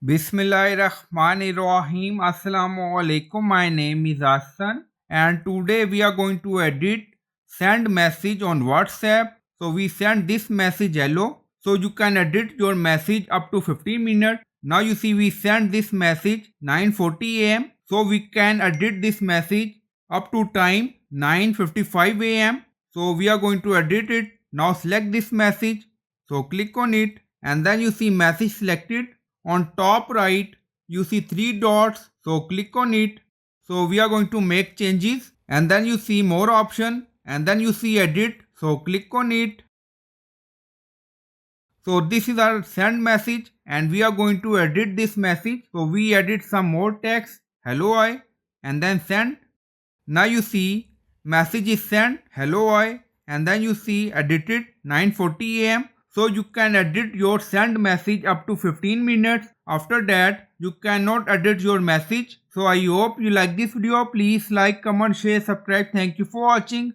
Bismillahirrahmanirrahim. Assalamu alaikum. My name is Hassan and today we are going to edit send message on WhatsApp. So we send this message hello. So you can edit your message up to 15 minutes. Now you see we send this message 9:40 a.m. So we can edit this message up to time 9:55 a.m. So we are going to edit it. Now select this message. So click on it and then you see message selected. On top right, you see three dots. So click on it. So we are going to make changes and then you see more option and then you see edit. So click on it. So this is our send message and we are going to edit this message. So we edit some more text. Hello I and then send. Now you see message is sent. Hello I and then you see edited 9:40 a.m. So you can edit your send message up to 15 minutes. After that, you cannot edit your message. So I hope you like this video. Please like, comment, share, subscribe. Thank you for watching.